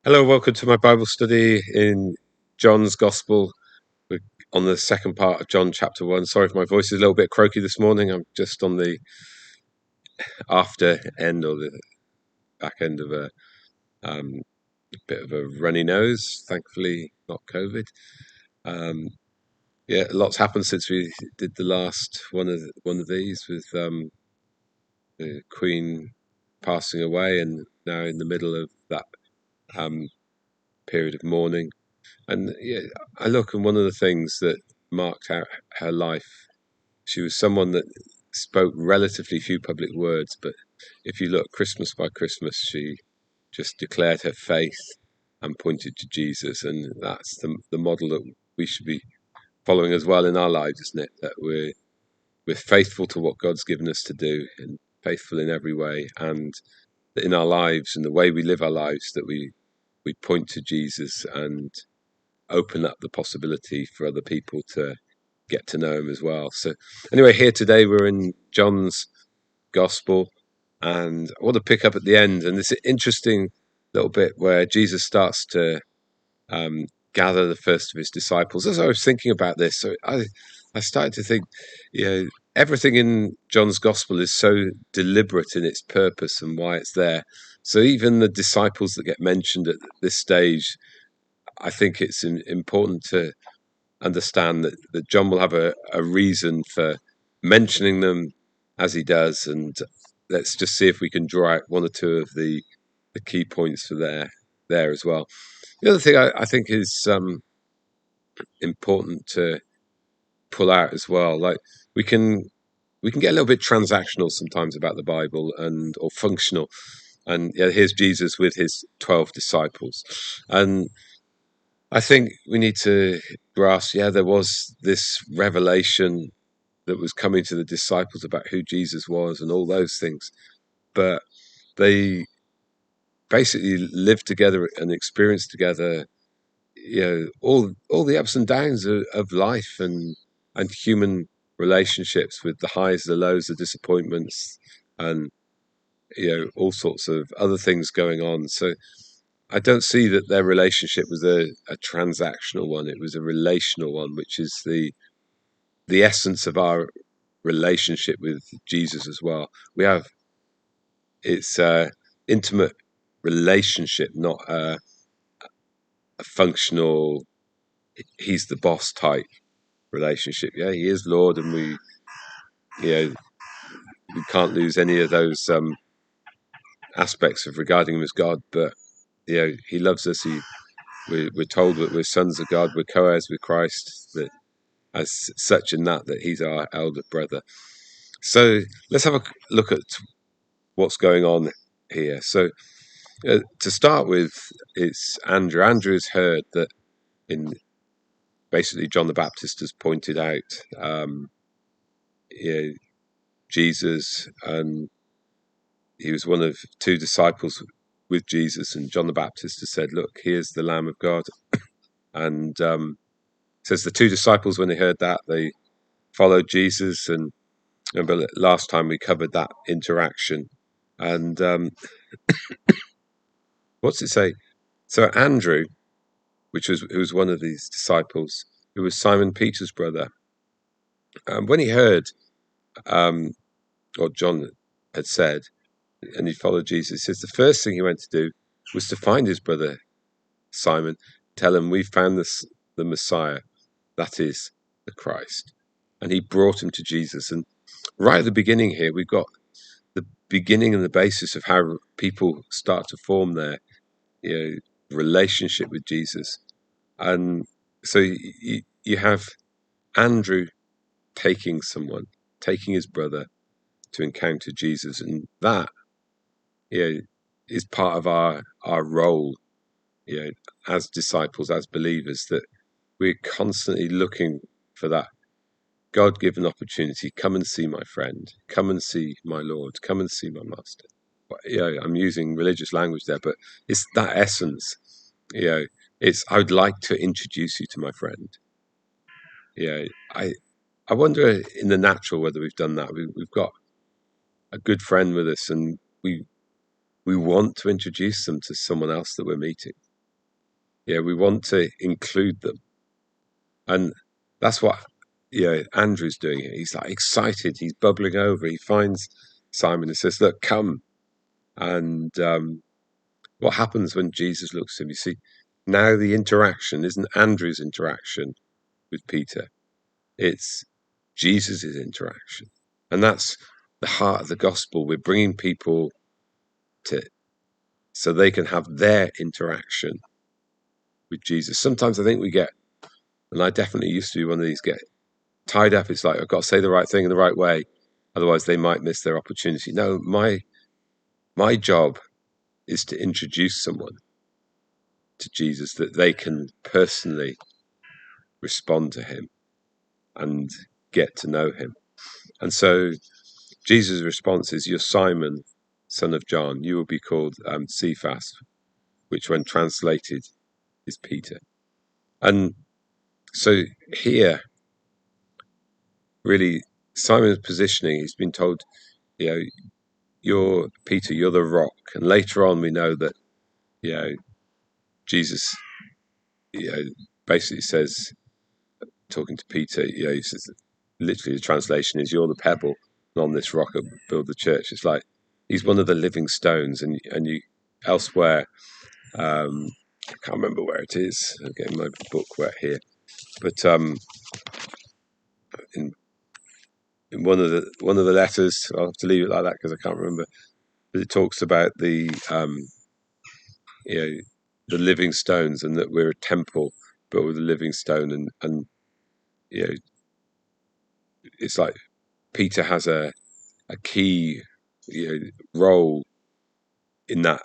Hello, welcome to my Bible study in John's Gospel. We're on the second part of John chapter 1. Sorry if my voice is a little bit croaky this morning. I'm just on the after end or the back end of a bit of a runny nose. Thankfully, not COVID. Um, yeah, lots happened since we did the last one of these with the Queen passing away, and now in the middle of that um, period of mourning. And yeah, I look, and one of the things that marked out her life, she was someone that spoke relatively few public words, but if you look Christmas by Christmas, she just declared her faith and pointed to Jesus, and that's the model that we should be following as well in our lives, isn't it? That we're faithful to what God's given us to do, and faithful in every way, and that in our lives and the way we live our lives, that we point to Jesus and open up the possibility for other people to get to know him as well. So anyway, here today we're in John's Gospel, and I want to pick up at the end, and this interesting little bit where Jesus starts to um, gather the first of his disciples. As I was thinking about this, so I started to think, everything in John's Gospel is so deliberate in its purpose and why it's there. So even the disciples that get mentioned at this stage, I think it's important to understand that John will have a reason for mentioning them as he does, and let's just see if we can draw out one or two of the key points for there as well. The other thing I think is important to pull out as well, like we can get a little bit transactional sometimes about the Bible and or functional, and yeah, here's Jesus with his 12 disciples, and I think we need to grasp, there was this revelation that was coming to the disciples about who Jesus was and all those things, but they basically lived together and experienced together, all the ups and downs of life and human relationships, with the highs, the lows, the disappointments, and all sorts of other things going on. So I don't see that their relationship was a transactional one. It was a relational one, which is the essence of our relationship with Jesus as well. It's a intimate relationship, not a functional, he's the boss type relationship. Yeah, he is Lord, and we can't lose any of those aspects of regarding him as God. But he loves us. We're told that we're sons of God. We're co-heirs with Christ. That as such, in that he's our elder brother. So let's have a look at what's going on here. So to start with, it's Andrew. Andrew has heard that in basically John the Baptist has pointed out Jesus, and he was one of two disciples with Jesus, and John the Baptist has said, look, here's the Lamb of God. And says the two disciples, when they heard that, they followed Jesus. And remember last time we covered that interaction, and what's it say? So Andrew, who was one of these disciples, who was Simon Peter's brother, when he heard what John had said, and he followed Jesus, he says the first thing he went to do was to find his brother Simon, tell him, we found the Messiah, that is the Christ. And he brought him to Jesus. And right at the beginning here, we've got the beginning and the basis of how people start to form their relationship with Jesus. And so you have Andrew taking his brother to encounter Jesus, and that is part of our role, as disciples, as believers, that we're constantly looking for that God-given opportunity. Come and see my friend. Come and see my Lord. Come and see my master. I'm using religious language there, but it's that essence. It's, I would like to introduce you to my friend. I wonder in the natural whether we've done that. We've got a good friend with us, and we want to introduce them to someone else that we're meeting. we want to include them. And that's what Andrew's doing here. He's like excited, he's bubbling over. He finds Simon and says, look, come. And what happens when Jesus looks at him? You see, now the interaction isn't Andrew's interaction with Peter, it's Jesus's interaction. And that's the heart of the gospel. We're bringing people to so they can have their interaction with Jesus. Sometimes I think we get, and I definitely used to be one of these, get tied up. It's like, I've got to say the right thing in the right way, otherwise they might miss their opportunity. No, my job is to introduce someone to Jesus, that they can personally respond to him and get to know him. And so Jesus' response is, you're Simon, son of John. You will be called Cephas, which when translated is Peter. And so here, really, Simon's positioning, he's been told, you're Peter, you're the rock. And later on, we know that, Jesus, basically says, talking to Peter, he says, literally the translation is, you're the pebble, and on this rock I build the church. It's like he's one of the living stones. And you elsewhere, I can't remember where it is. I'm getting my book wet here, but in one of the letters, I'll have to leave it like that because I can't remember. But it talks about the living stones, and that we're a temple built with a living stone, and it's like Peter has a key role in that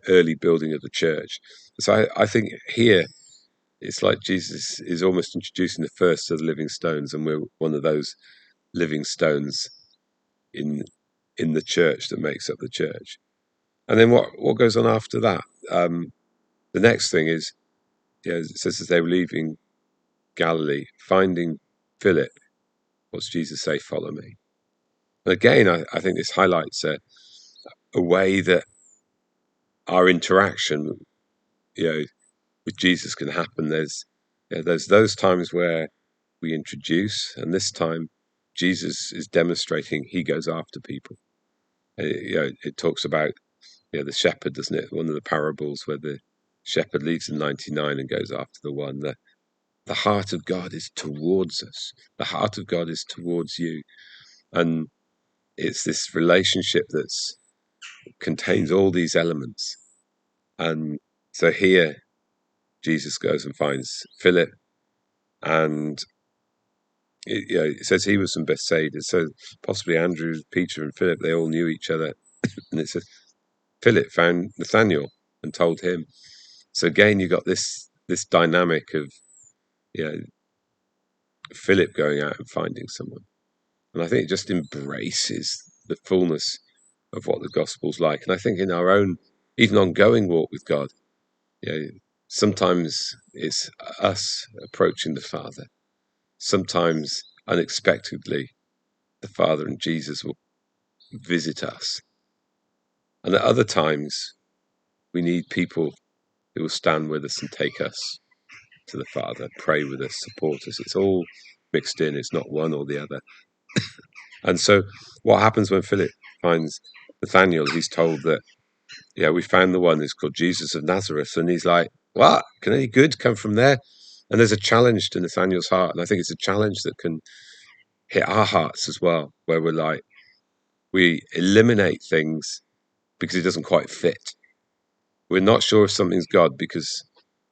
early building of the church. So I think here it's like Jesus is almost introducing the first of the living stones, and we're one of those living stones in the church that makes up the church. And then what goes on after that? The next thing is, it says as they were leaving Galilee, finding Philip, what's Jesus say? Follow me. And again, I think this highlights a way that our interaction, with Jesus can happen. There's those times where we introduce, and this time Jesus is demonstrating he goes after people. It talks about the shepherd, doesn't it? One of the parables where the shepherd leaves the 99 and goes after the one. The heart of God is towards us. The heart of God is towards you, and it's this relationship that's contains all these elements. And so here Jesus goes and finds Philip, and it says he was from Bethsaida, so possibly Andrew, Peter and Philip, they all knew each other. And it says Philip found Nathanael and told him. So again, you got this dynamic of Philip going out and finding someone. And I think it just embraces the fullness of what the gospel's like. And I think in our own even ongoing walk with God, sometimes it's us approaching the Father. Sometimes unexpectedly, the Father and Jesus will visit us. And at other times, we need people who will stand with us and take us to the Father, pray with us, support us. It's all mixed in. It's not one or the other. And so what happens when Philip finds Nathanael? He's told that, we found the one who's called Jesus of Nazareth. And he's like, what? Can any good come from there? And there's a challenge to Nathanael's heart. And I think it's a challenge that can hit our hearts as well, where we're like, we eliminate things because it doesn't quite fit. We're not sure if something's God because,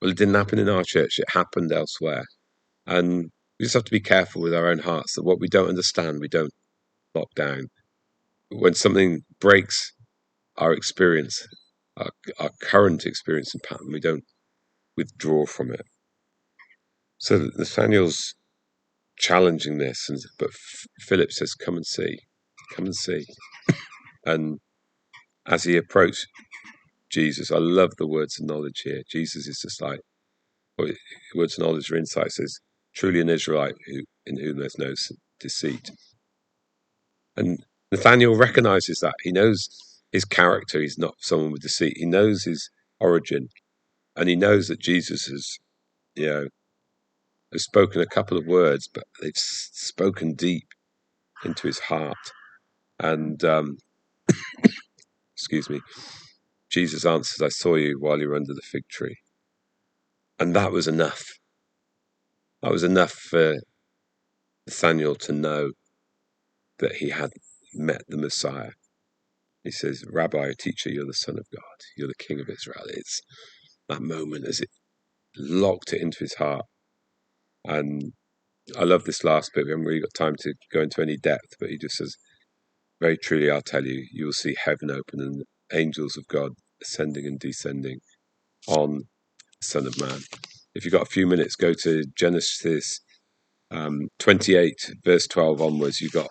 well, it didn't happen in our church. It happened elsewhere. And we just have to be careful with our own hearts that what we don't understand, we don't lock down. When something breaks our experience, our current experience and pattern, we don't withdraw from it. So Nathaniel's challenging this, but Philip says, come and see. And as he approached Jesus, I love the words of knowledge here. Jesus is just like, words of knowledge or insight says, truly an Israelite in whom there's no deceit. And Nathaniel recognizes that. He knows his character. He's not someone with deceit. He knows his origin. and he knows that Jesus has spoken a couple of words, but they've spoken deep into his heart. And excuse me, Jesus answers, "I saw you while you were under the fig tree," and that was enough. That was enough for Nathanael to know that he had met the Messiah. He says, "Rabbi, teacher, you're the Son of God. You're the King of Israel." It's that moment as it locked it into his heart. And I love this last bit. We haven't really got time to go into any depth, but he just says, "Very truly, I'll tell you, you will see heaven open and angels of God ascending and descending on the Son of Man." If you've got a few minutes, go to Genesis 28, verse 12 onwards. You've got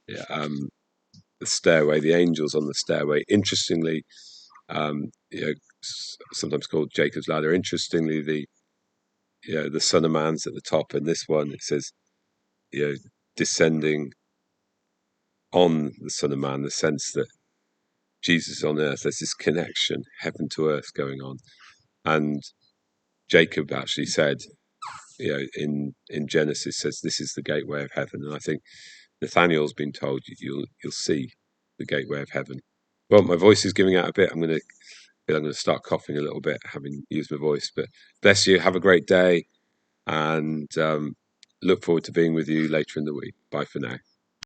the stairway, the angels on the stairway. Interestingly, sometimes called Jacob's ladder. Interestingly, the Son of Man's at the top, and this one it says, descending on the Son of Man. The sense that Jesus on earth, there's this connection, heaven to earth going on, and Jacob actually said, in Genesis says, "This is the gateway of heaven," and I think Nathaniel's been told you'll see the gateway of heaven. Well, my voice is giving out a bit. I'm going to start coughing a little bit, having used my voice. But bless you. Have a great day, and look forward to being with you later in the week. Bye for now.